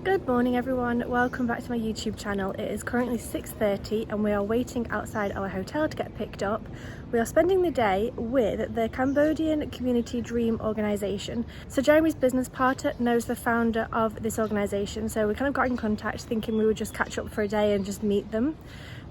Good morning everyone, welcome back to my YouTube channel. It is currently 6:30 and we are waiting outside our hotel to get picked up. We are spending the day with the Cambodian Community Dream organisation. So Jeremy's business partner knows the founder of this organisation, so we kind of got in contact thinking we would just catch up for a day and just meet them.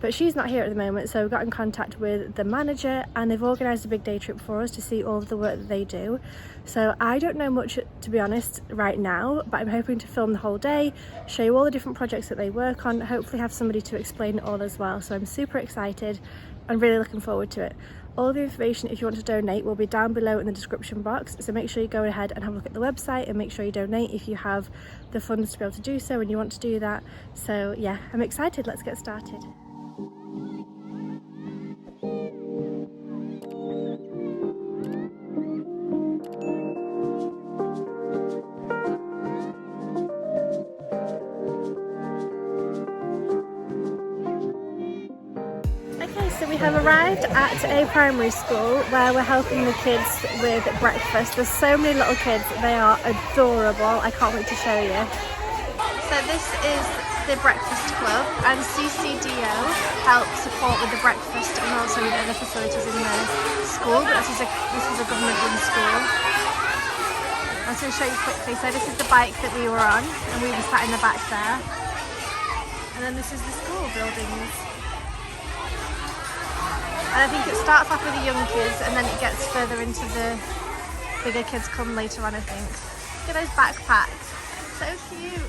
But she's not here at the moment, so we got in contact with the manager and they've organised a big day trip for us to see all of the work that they do. So I don't know much, to be honest, right now, but I'm hoping to film the whole day, show you all the different projects that they work on, hopefully have somebody to explain it all as well. So I'm super excited and really looking forward to it. All the information, if you want to donate, will be down below in the description box, so make sure you go ahead and have a look at the website and make sure you donate if you have the funds to be able to do so and you want to do that. So yeah, I'm excited, let's get started. So we have arrived at a primary school where we're helping the kids with breakfast. There's so many little kids, they are adorable. I can't wait to show you. So this is the breakfast club and CCDO helps support with the breakfast and also with other facilities in the school. But this is a government run school. I'm just going to show you quickly. So this is the bike that we were on and we were sat in the back there. And then this is the school buildings. And I think it starts off with the young kids and then it gets further into the bigger kids come later on, I think. Look at those backpacks, so cute.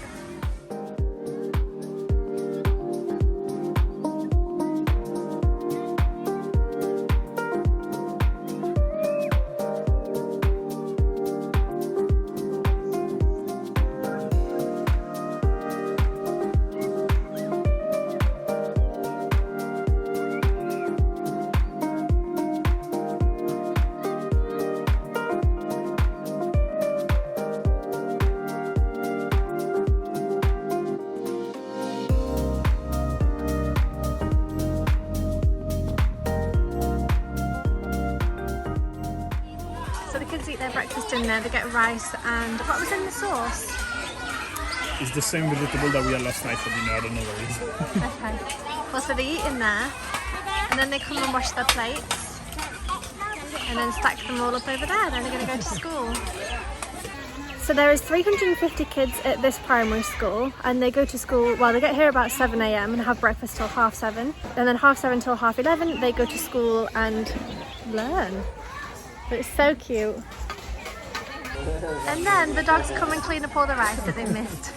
So the kids eat their breakfast in there, they get rice and what was in the sauce? It's the same vegetable that we had last night for dinner, I don't know what it is. Okay. Well, so they eat in there and then they come and wash their plates and then stack them all up over there, then they're going to go to school. So there is 350 kids at this primary school and they go to school, well they get here about 7 AM and have breakfast till 7:30 and then 7:30 till 11:30 they go to school and learn. But it's so cute. And then the dogs come and clean up all the rice that they missed.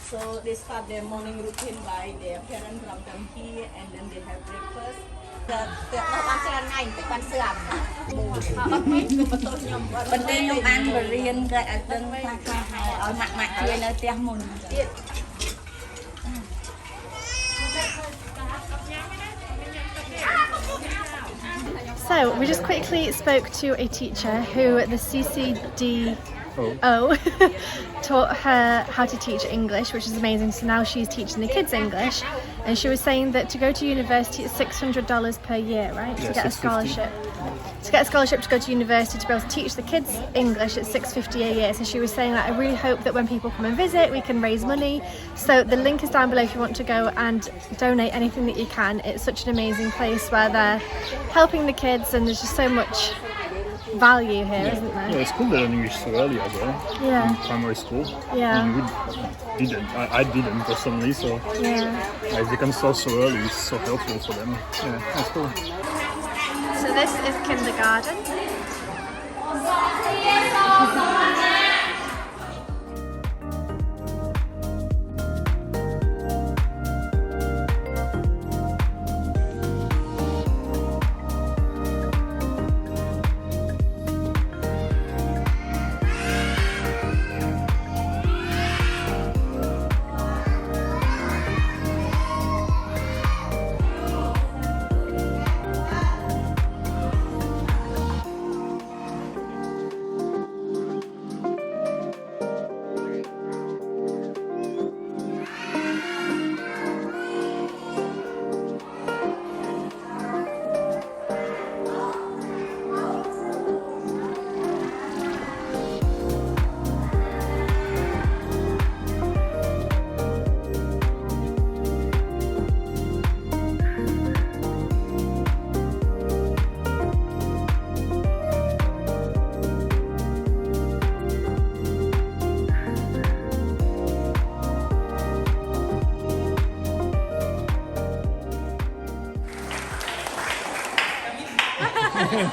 So they start their morning routine by their parents bring them here and then they have breakfast. So we just quickly spoke to a teacher who the CCDO taught her how to teach English, which is amazing. So now she's teaching the kids English, and she was saying that to go to university it's $600 per year, right? Yeah, to get a scholarship. To get a scholarship to go to university to be able to teach the kids English at $650 a year. So she was saying that I really hope that when people come and visit we can raise money. So the link is down below if you want to go and donate anything that you can. It's such an amazing place where they're helping the kids and there's just so much value here, isn't there? Yeah, it's cool they learn English so early as well. Yeah. In primary school. Yeah. I mean, we didn't. I didn't personally, so Yeah. if they can start so early, it's so helpful for them. Yeah, that's cool. So this is kindergarten.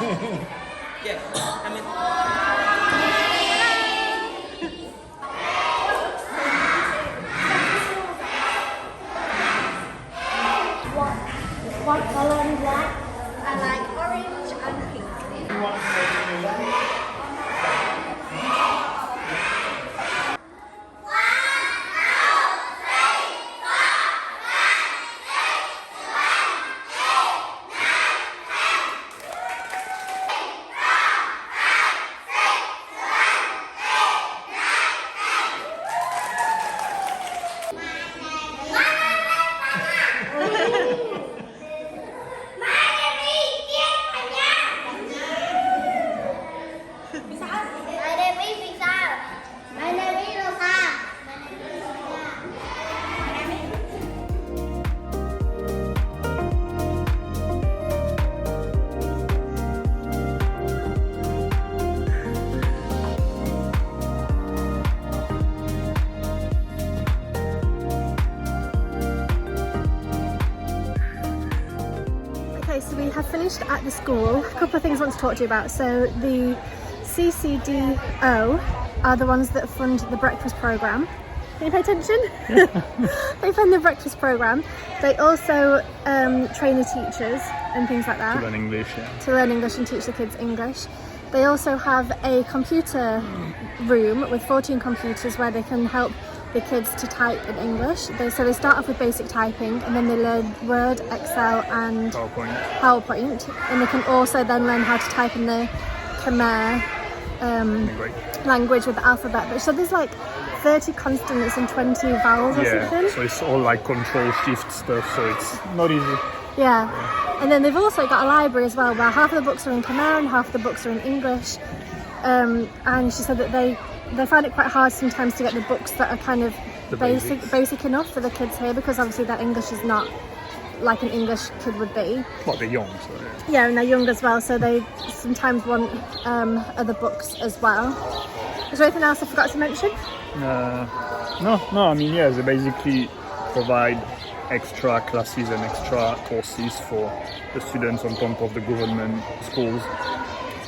Yeah, I mean. What color is that? I like orange and pink. So we have finished at the school. A couple of things I want to talk to you about. So the CCDO are the ones that fund the breakfast programme. Can you pay attention? They fund the breakfast programme. They also train the teachers and things like that. To learn English, yeah. To learn English and teach the kids English. They also have a computer room with 14 computers where they can help the kids to type in English. So they start off with basic typing and then they learn Word, Excel and PowerPoint. And they can also then learn how to type in the Khmer language with the alphabet. So there's like 30 consonants and 20 vowels or something. So it's all like control shift stuff, so it's not easy. Yeah. And then they've also got a library as well where half of the books are in Khmer and half of the books are in English. And she said that they find it quite hard sometimes to get the books that are kind of basic enough for the kids here, because obviously their English is not like an English kid would be. Well, they're young, so yeah, and they're young as well, so they sometimes want other books as well. Is there anything else I forgot to mention? No, I mean, yeah, they basically provide extra classes and extra courses for the students on top of the government schools.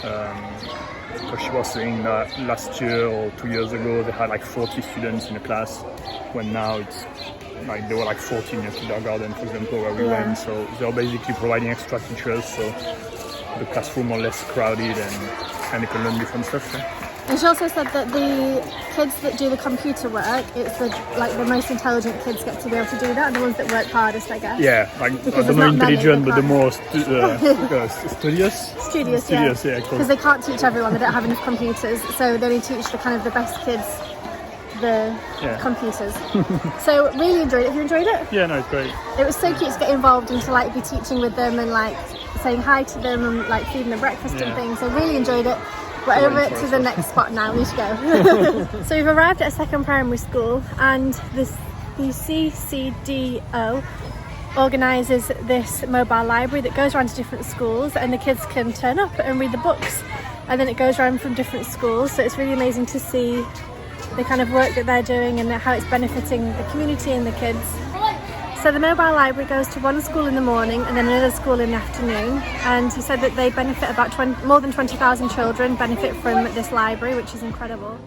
So she was saying that last year or 2 years ago they had like 40 students in a class, when now it's like there were like 14 in kindergarten, for example, where we went. So they're basically providing extra teachers, so the classroom are less crowded and they can learn different stuff. Yeah. And she also said that the kids that do the computer work, it's the most intelligent kids get to be able to do that, and the ones that work hardest, I guess. Yeah, like because the more intelligent, but the more studious. Studious, yeah. Because they can't teach everyone; they don't have enough computers, so they only teach the best kids the computers. So really enjoyed it. Have you enjoyed it? Yeah, no, it's great. It was so cute to get involved and to like be teaching with them and like saying hi to them and like feeding them breakfast and things. So really enjoyed it. We're over to the next spot now, we need to go. So we've arrived at a second primary school, and the CCDO organises this mobile library that goes around to different schools, and the kids can turn up and read the books, and then it goes around from different schools. So it's really amazing to see the kind of work that they're doing and how it's benefiting the community and the kids. So the mobile library goes to one school in the morning and then another school in the afternoon, and he said that they benefit about more than 20,000 children benefit from this library, which is incredible.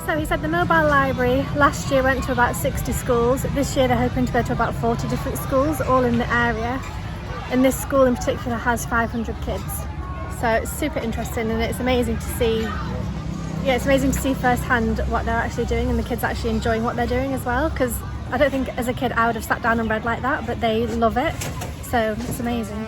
So he said the mobile library last year went to about 60 schools. This year they're hoping to go to about 40 different schools, all in the area. And this school in particular has 500 kids. So it's super interesting, and it's amazing to see. Yeah, it's amazing to see firsthand what they're actually doing, and the kids actually enjoying what they're doing as well. Because I don't think as a kid I would have sat down and read like that, but they love it. So it's amazing.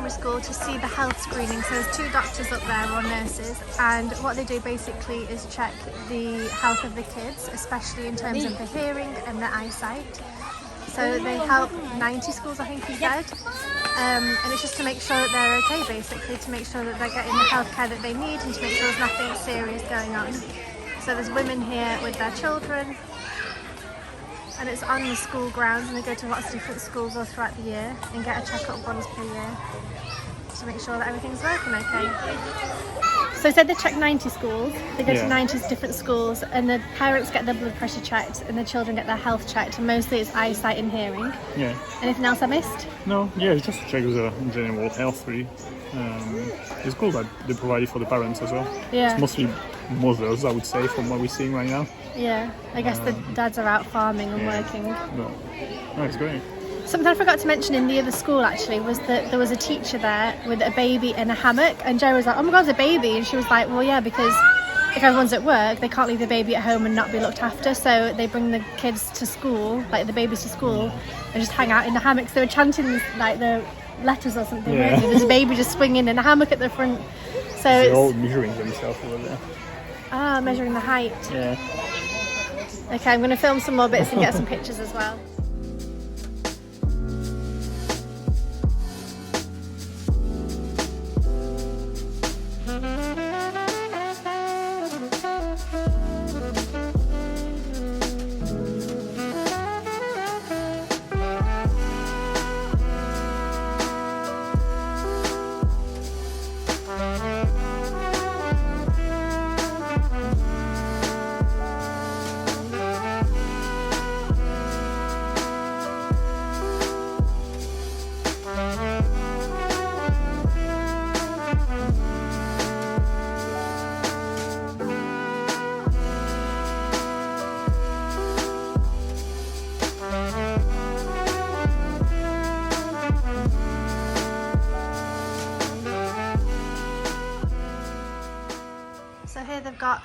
primary school to see the health screening. So there's 2 doctors up there, or nurses, and what they do basically is check the health of the kids, especially in terms of the hearing and the eyesight. So they help 90 schools, I think he said, and it's just to make sure that they're okay, basically, to make sure that they're getting the healthcare that they need and to make sure there's nothing serious going on. So there's women here with their children, and it's on the school grounds, and they go to lots of different schools all throughout the year and get a checkup once per year to make sure that everything's working okay. So they said they check 90 schools, they go to 90 different schools, and the parents get their blood pressure checked and the children get their health checked, and mostly it's eyesight and hearing. Yeah. Anything else I missed? No, yeah, it's just to check the general health really. It's cool that they provide it for the parents as well. Yeah. It's mostly mothers, I would say, from what we're seeing right now. Yeah, I guess the dads are out farming and working. But, no, it's great. Something I forgot to mention in the other school actually was that there was a teacher there with a baby in a hammock, and Joe was like, oh my god, there's a baby, and she was like, well yeah, because if everyone's at work they can't leave the baby at home and not be looked after, so they bring the kids to school, like the babies to school, and just hang out in the hammocks. They were chanting like the letters or something, weren't they? There's a baby just swinging in a hammock at the front. So they're all measuring themselves over there. Ah, measuring the height. Yeah. Okay, I'm going to film some more bits and get some pictures as well. So here they've got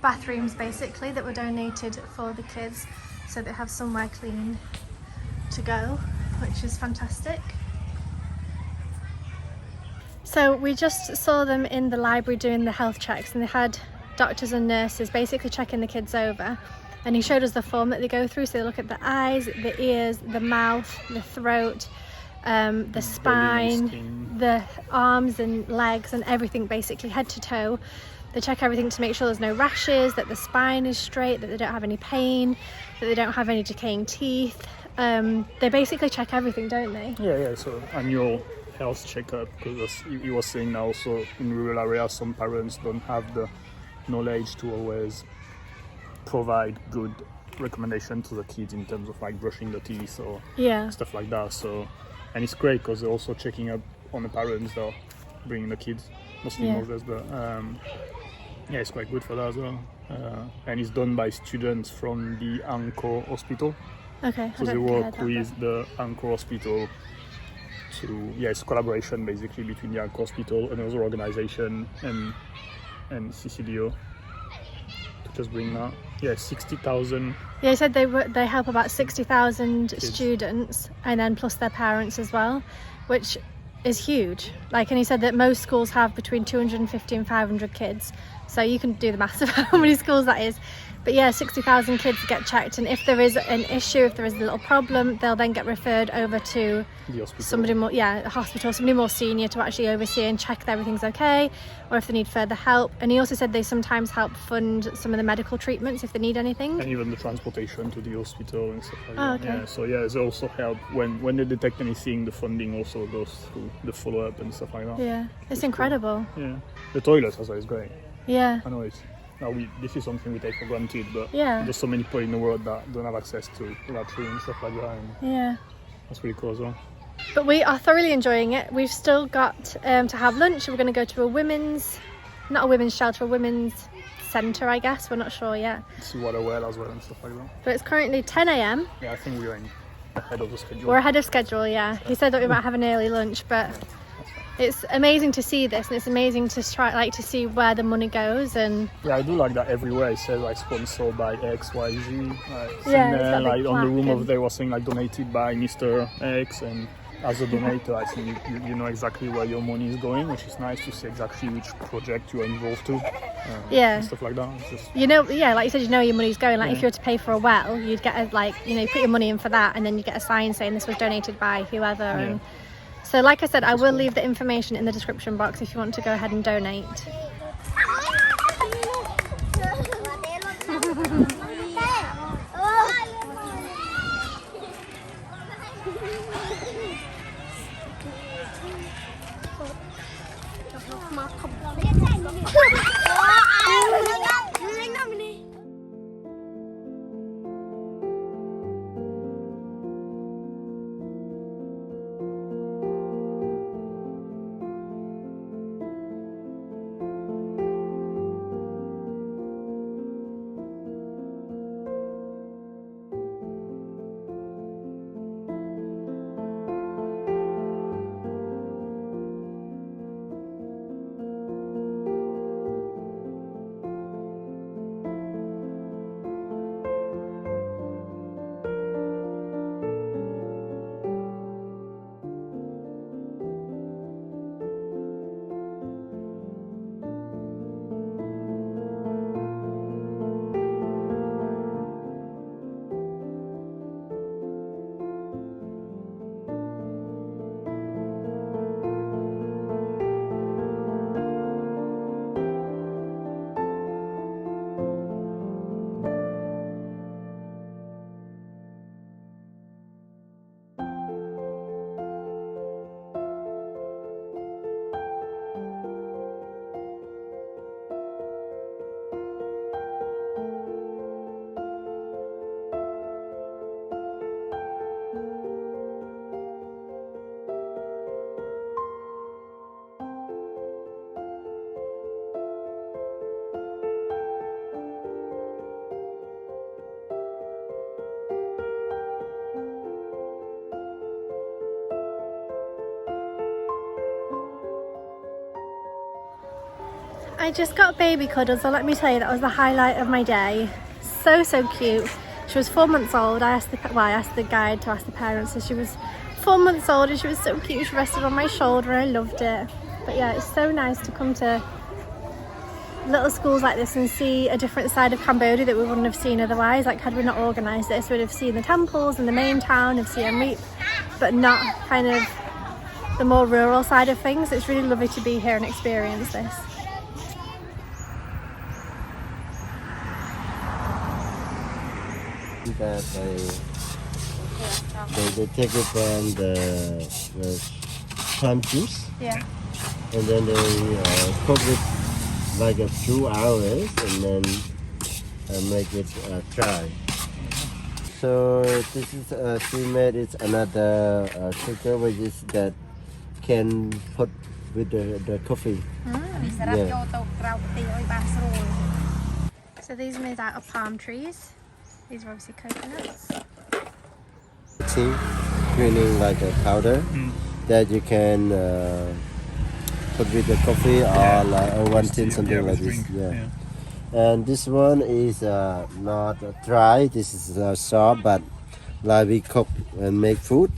bathrooms basically that were donated for the kids, so they have somewhere clean to go, which is fantastic. So we just saw them in the library doing the health checks, and they had doctors and nurses basically checking the kids over, and he showed us the form that they go through. So they look at the eyes, the ears, the mouth, the throat, the spine, the arms and legs, and everything basically, head to toe. They check everything to make sure there's no rashes, that the spine is straight, that they don't have any pain, that they don't have any decaying teeth. They basically check everything, don't they? Yeah, so annual health checkup, because he was saying now also in rural areas some parents don't have the knowledge to always provide good recommendation to the kids in terms of like brushing the teeth or stuff like that. So, and it's great because they're also checking up on the parents that are bringing the kids, mostly mothers, but yeah, it's quite good for that as well. And it's done by students from the Angkor Hospital. Okay. So they work with the Angkor Hospital to, it's a collaboration basically between the Angkor Hospital, another organization, and CCDO to just bring that. 60,000. Yeah, he said they help about 60,000 students, and then plus their parents as well, which is huge. Like, and he said that most schools have between 250 and 500 kids, so you can do the maths of how many schools that is. But yeah, 60,000 kids get checked, and if there is an issue, if there is a little problem, they'll then get referred over to the hospital. Somebody more, a hospital, somebody more senior to actually oversee and check that everything's okay, or if they need further help. And he also said they sometimes help fund some of the medical treatments if they need anything. And even the transportation to the hospital and stuff like that. Okay. Yeah, so they also help when they detect anything. The funding also goes through the follow-up and stuff like that. Yeah, it's incredible. Cool. Yeah, the toilets also is great. Yeah. I know this is something we take for granted, but there's so many people in the world that don't have access to latrine and stuff like that. And that's really cool as well. But we are thoroughly enjoying it. We've still got to have lunch. We're going to go to a women's shelter, a women's centre, I guess. We're not sure yet. See water well as well and stuff like that. But it's currently 10 a.m. Yeah, I think we're ahead of the schedule. We're ahead of schedule, yeah. He said that we might have an early lunch, but it's amazing to see this, and it's amazing to to see where the money goes. And I do like that everywhere it says like sponsored by XYZ. on the room over there was saying like donated by Mr. X, and as a donator, I think you know exactly where your money is going, which is nice to see exactly which project you are involved to. And stuff like that. It's just, you know, like you said, you know your money's going. Like if you were to pay for a well, you'd get you put your money in for that, and then you get a sign saying this was donated by whoever. And so, like I said, I will leave the information in the description box if you want to go ahead and donate. I just got baby cuddles, so let me tell you, that was the highlight of my day. So cute. She was 4 months old. I asked the guide to ask the parents, so she was 4 months old and she was so cute. She rested on my shoulder and I loved it. But yeah, it's so nice to come to little schools like this and see a different side of Cambodia that we wouldn't have seen otherwise. Like, had we not organised this, we'd have seen the temples and the main town of Siem Reap, but not kind of the more rural side of things. It's really lovely to be here and experience this. That they take it from the palm juice, Yeah. and then they cook it like a 2 hours, and then make it dry. So this is she made it another sugar, which is that can put with the coffee. Yeah. So these are made out of palm trees. These are obviously coconuts. Tea, cleaning like a powder that you can put with the coffee or like one tin, something like this. Yeah. And this one is not dry. This is soft, but like we cook and make food.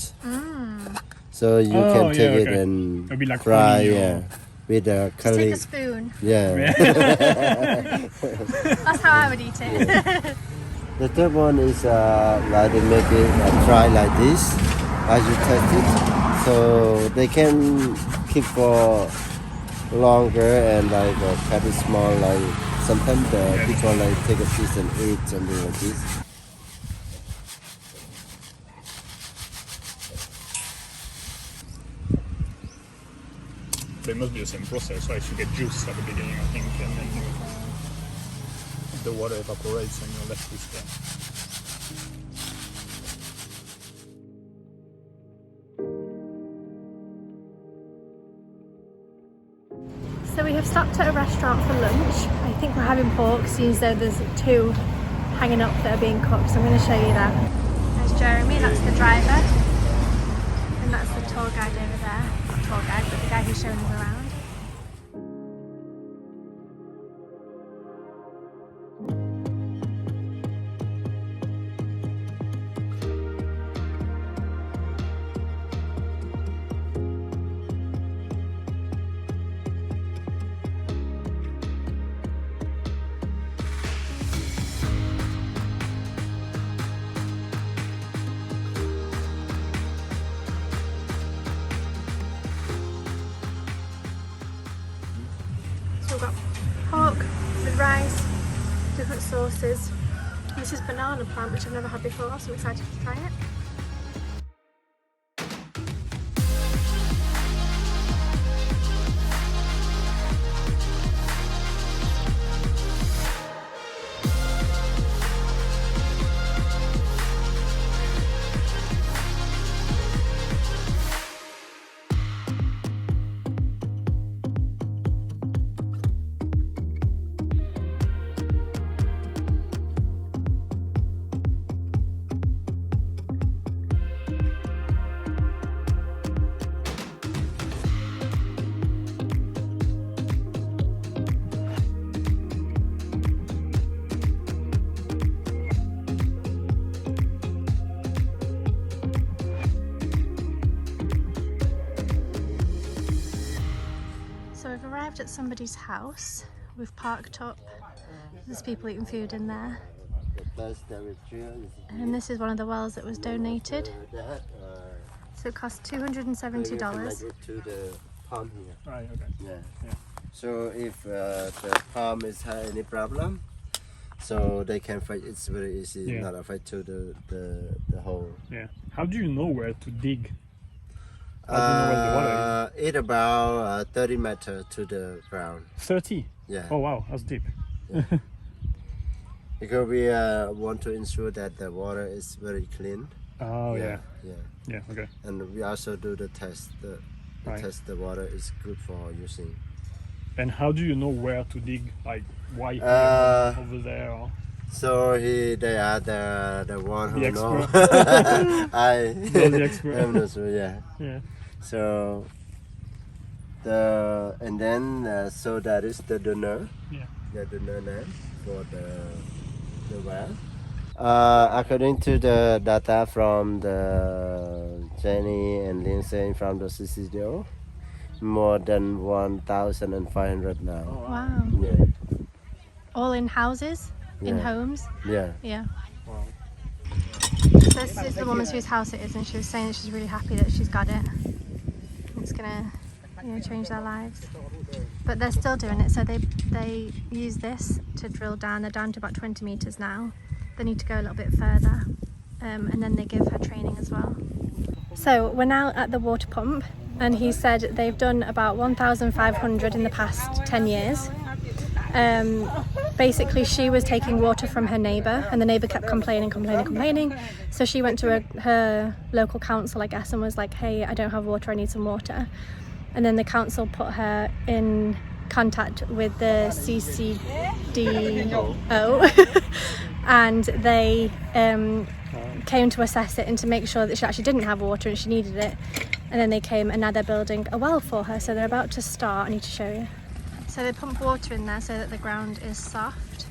So you can take it and like fry. With a curry. Just take a spoon. Yeah. That's how I would eat it. The third one is like they make it dry like this as you test it, so they can keep for longer and like cut it small. Like sometimes the people like take a piece and eat something like this. There must be the same process, right? You get juice at the beginning, I think, and then the water evaporates and you're left with So we have stopped at a restaurant for lunch. I think we're having pork, seeing as though there's 2 hanging up that are being cooked, so I'm going to show you that. There's Jeremy, that's the driver, and that's the tour guide over there. Not tour guide, but the guy who's showing us around. with rice, different sauces. This is banana plant, which I've never had before, so I'm excited to try it. So we've arrived at somebody's house. We've parked up. There's people eating food in there. And this is one of the wells that was donated. So it cost $270. To the palm here. Right, okay. Yeah. So if the palm is have any problem, so they can fight. It's very easy. Yeah. Not a fight to the hole. Yeah. How do you know where to dig? How do you know where the water It's about 30 meters to the ground. is? 30? Yeah. Oh wow, that's deep. Because we want to ensure that the water is very clean. Oh yeah. Yeah. Yeah, okay. And we also do the test. Right. Test the water is good for using. And how do you know where to dig? Like why here, over there? Or? So they are the one who The know. expert. I You're the expert. I'm not sure, yeah. Yeah. So and then so that is the donor. Yeah. The donor name for the well. According to the data from the Jenny and Lindsay from the CCDO, more than 1,500 now. Wow. Yeah. All in houses? In Yeah. homes? Yeah. Yeah. Wow. This is the woman whose house it is, and she was saying that she's really happy that she's got it. It's gonna, change their lives. But they're still doing it, so they use this to drill down. They're down to about 20 meters now. They need to go a little bit further, and then they give her training as well. So we're now at the water pump, and he said they've done about 1,500 in the past 10 years. Basically she was taking water from her neighbour, and the neighbour kept complaining, so she went to her local council, I guess, and was like, hey, I don't have water, I need some water. And then the council put her in contact with the CCDO and they came to assess it and to make sure that she actually didn't have water and she needed it. And then they came, and now they're building a well for her, so they're about to start. I need to show you. So they pump water in there so that the ground is soft.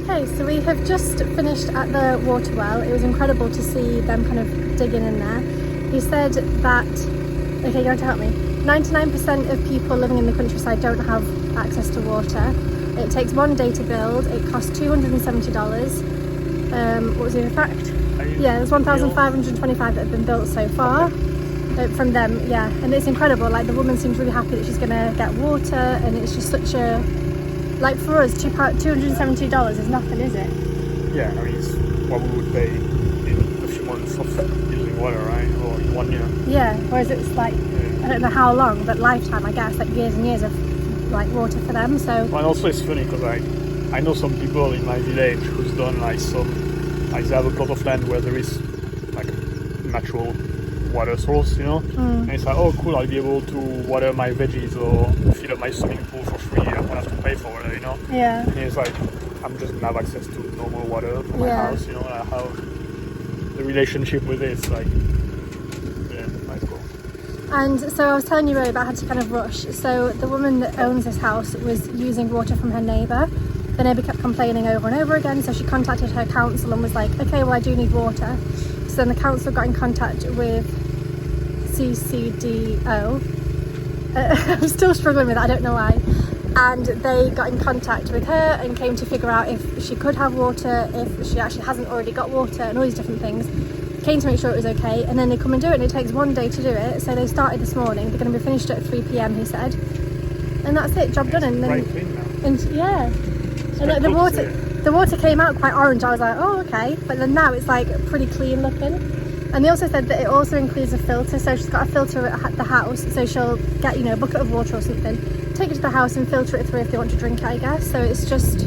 Okay, so we have just finished at the water well. It was incredible to see them kind of digging in there. He said that, okay, you want to help me? 99% of people living in the countryside don't have access to water. It takes 1 day to build. It costs $270. What was the other fact? Yeah, there's 1,525 that have been built so far from them, yeah. And it's incredible, like the woman seems really happy that she's gonna get water, and it's just such a, like for us, $270 is nothing, is it? Yeah, I mean, it's what we would pay in a few months of using water, right? Or in 1 year. Yeah, whereas it's like, I don't know how long, but lifetime, I guess, like years and years of like water for them, so. Well, and also it's funny because I know some people in my village who's done like they have a plot of land where there is like natural water source, you know, and it's like, oh cool, I'll be able to water my veggies or fill up my swimming pool for free. I won't have to pay for it, you know. Yeah. And it's like I'm just gonna have access to normal water for my house, you know. How the relationship with it is like, yeah, that's cool. And so I was telling you earlier about I had to kind of rush. So the woman that owns this house was using water from her neighbour. The neighbour kept complaining over and over again, so she contacted her council and was like, okay, well I do need water. So then the council got in contact with CCDO. I'm still struggling with it, I don't know why. And they got in contact with her and came to figure out if she could have water, if she actually hasn't already got water, and all these different things. Came to make sure it was okay, and then they come and do it, and it takes 1 day to do it. So they started this morning. They're going to be finished at 3 p.m. he said, and that's it, job done. And then, right clean now. and yeah, and like, the water came out quite orange. I was like, oh okay, but then now it's like pretty clean looking. And they also said that it also includes a filter, so she's got a filter at the house, so she'll get, you know, a bucket of water or something, take it to the house and filter it through if they want to drink it, I guess. So it's just,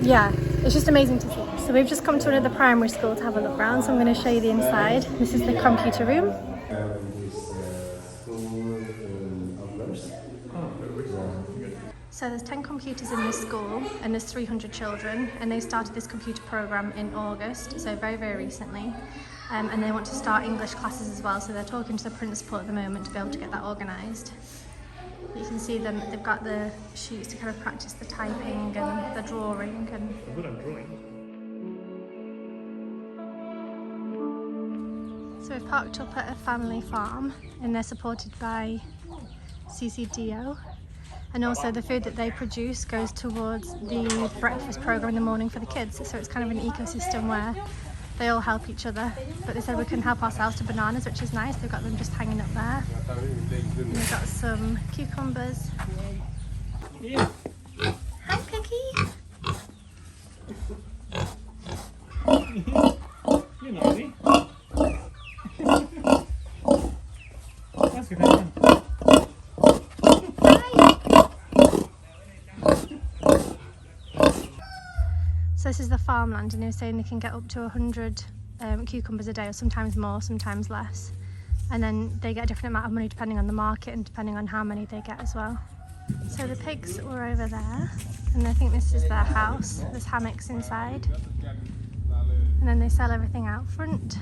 yeah, it's just amazing to see. So we've just come to another primary school to have a look around, so I'm going to show you the inside. This is the computer room. So there's 10 computers in this school, and there's 300 children, and they started this computer program in August, so very, very recently. And they want to start English classes as well, so they're talking to the principal at the moment to be able to get that organised. You can see them, they've got the sheets to kind of practice the typing and the drawing. And I'm good at drawing. so we've parked up at a family farm, and they're supported by CCDO. And also the food that they produce goes towards the breakfast program in the morning for the kids. So it's kind of an ecosystem where they all help each other. But they said we can help ourselves to bananas, which is nice. They've got them just hanging up there. And they've got some cucumbers. Hi, Cookie. You're naughty. That's good. So this is the farmland, and they were saying they can get up to 100 cucumbers a day, or sometimes more, sometimes less. And then they get a different amount of money depending on the market and depending on how many they get as well. So the pigs were over there, and I think this is their house. There's hammocks inside. And then they sell everything out front.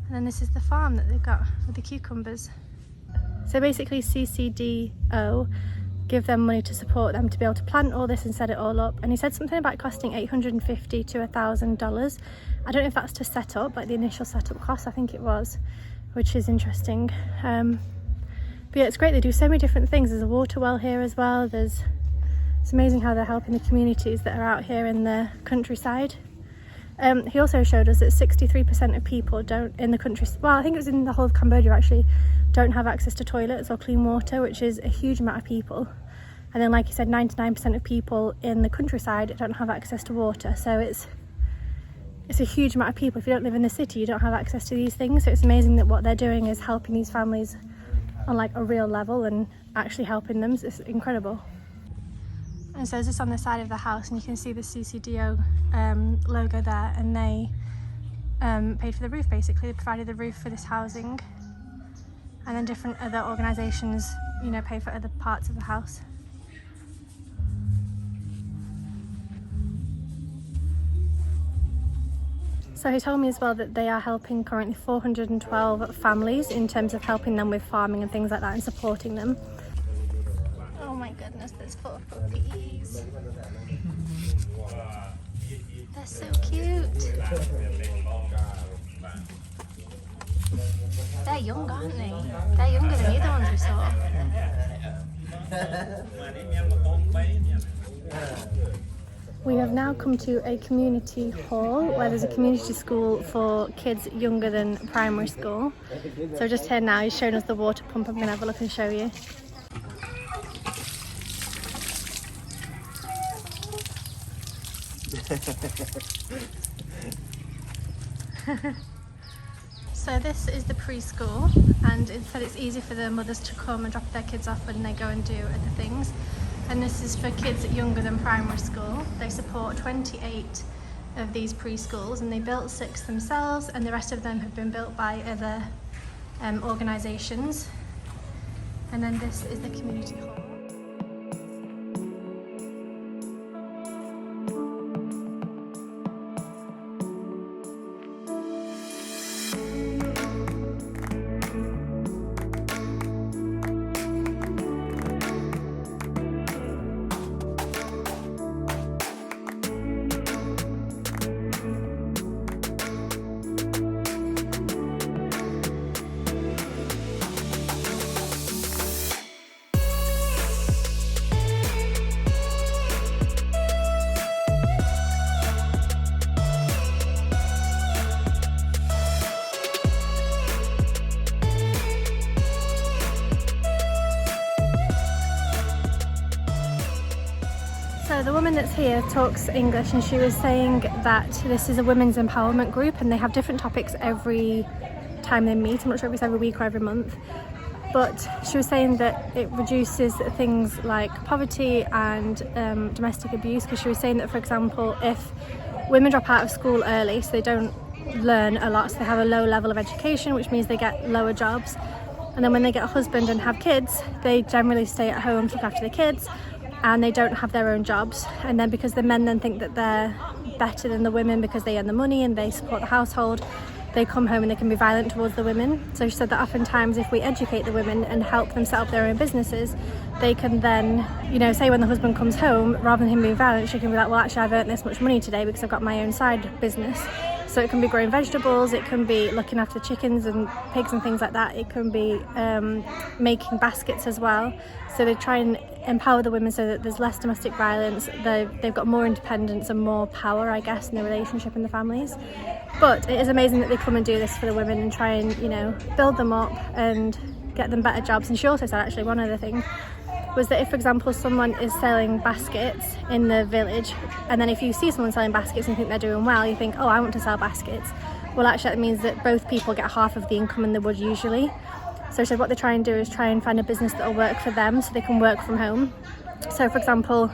And then this is the farm that they've got with the cucumbers. So basically CCDO give them money to support them to be able to plant all this and set it all up. And he said something about costing $850 to $1,000. I don't know if that's to set up, like the initial setup cost, I think it was, which is interesting. But yeah, it's great, they do so many different things. There's a water well here as well. It's amazing how they're helping the communities that are out here in the countryside. He also showed us that 63% of people in the country, well I think it was in the whole of Cambodia actually, don't have access to toilets or clean water, which is a huge amount of people. And then like he said, 99% of people in the countryside don't have access to water. So it's a huge amount of people. If you don't live in the city, you don't have access to these things. So it's amazing that what they're doing is helping these families on like a real level and actually helping them. It's incredible. And so this is on the side of the house, and you can see the CCDO logo there, and they paid for the roof basically. They provided the roof for this housing, and then different other organisations, you know, pay for other parts of the house. So he told me as well that they are helping currently 412 families in terms of helping them with farming and things like that and supporting them. Oh my goodness, there's 4 puppies. They're so cute. They're young, aren't they? They're younger than the other ones we saw. We have now come to a community hall where there's a community school for kids younger than primary school. So just here now, he's showing us the water pump. I'm going to have a look and show you. So this is the preschool, and it said it's easy for the mothers to come and drop their kids off when they go and do other things. And this is for kids younger than primary school. They support 28 of these preschools, and they built 6 themselves, and the rest of them have been built by other organisations. And then this is the community hall. So the woman that's here talks English, and she was saying that this is a women's empowerment group and they have different topics every time they meet. I'm not sure if it's every week or every month, but she was saying that it reduces things like poverty and domestic abuse, because she was saying that, for example, if women drop out of school early, so they don't learn a lot, so they have a low level of education, which means they get lower jobs, and then when they get a husband and have kids, they generally stay at home to look after the kids, and they don't have their own jobs. And then because the men then think that they're better than the women because they earn the money and they support the household, they come home and they can be violent towards the women. So she said that oftentimes if we educate the women and help them set up their own businesses, they can then, you know, say when the husband comes home, rather than him being violent, she can be like, well, actually I've earned this much money today because I've got my own side business. So it can be growing vegetables, it can be looking after chickens and pigs and things like that, it can be making baskets as well. So they try and empower the women so that there's less domestic violence, they've got more independence and more power, I guess, in the relationship in the families. But it is amazing that they come and do this for the women and try and, you know, build them up and get them better jobs. And she also said, actually, one other thing was that if, for example, someone is selling baskets in the village, and then if you see someone selling baskets and you think they're doing well, you think, oh, I want to sell baskets. Well, actually, that means that both people get half of the income in the wood usually. So she said what they try and do is try and find a business that will work for them so they can work from home. So, for example,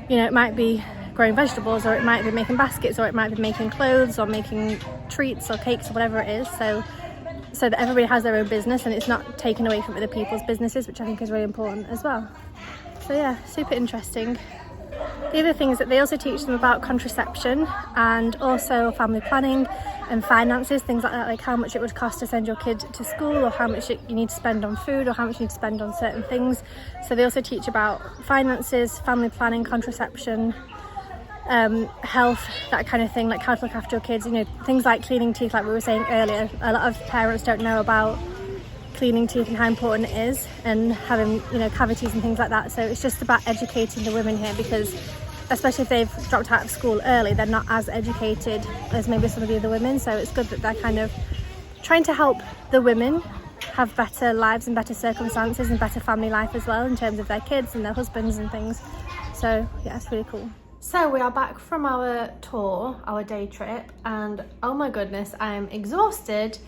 you know, it might be growing vegetables, or it might be making baskets, or it might be making clothes, or making treats or cakes or whatever it is. So that everybody has their own business and it's not taken away from other people's businesses, which I think is really important as well. So yeah, super interesting. The other thing is that they also teach them about contraception and also family planning and finances, things like that, like how much it would cost to send your kid to school, or how much you need to spend on food, or how much you need to spend on certain things. So they also teach about finances, family planning, contraception, health, that kind of thing, like how to look after your kids, you know, things like cleaning teeth, like we were saying earlier. A lot of parents don't know about cleaning teeth and how important it is, and having, you know, cavities and things like that. So it's just about educating the women here, because especially if they've dropped out of school early, they're not as educated as maybe some of the other women. So it's good that they're kind of trying to help the women have better lives and better circumstances and better family life as well, in terms of their kids and their husbands and things. So yeah, it's really cool. So we are back from our tour, our day trip, and oh my goodness, I am exhausted,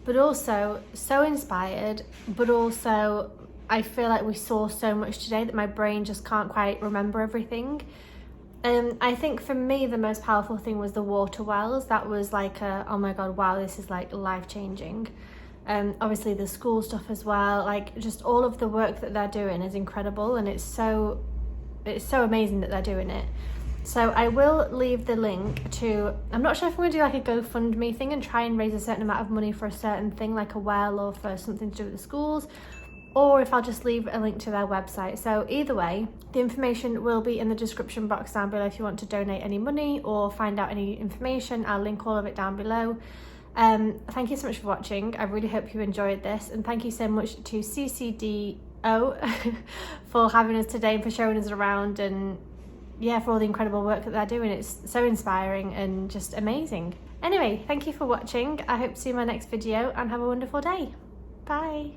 but also so inspired, but also I feel like we saw so much today that my brain just can't quite remember everything. I think for me the most powerful thing was the water wells. That was like oh my god, wow, this is like life-changing. Obviously the school stuff as well, like just all of the work that they're doing is incredible, and it's so amazing that they're doing it. So I will leave the link to, I'm not sure if I'm going to do like a GoFundMe thing and try and raise a certain amount of money for a certain thing, like a well or for something to do with the schools, or if I'll just leave a link to their website. So either way, the information will be in the description box down below if you want to donate any money or find out any information. I'll link all of it down below. Thank you so much for watching. I really hope you enjoyed this, and thank you so much to CCDO for having us today and for showing us around, and yeah, for all the incredible work that they're doing. It's so inspiring and just amazing. Anyway, thank you for watching. I hope to see you in my next video, and have a wonderful day. Bye.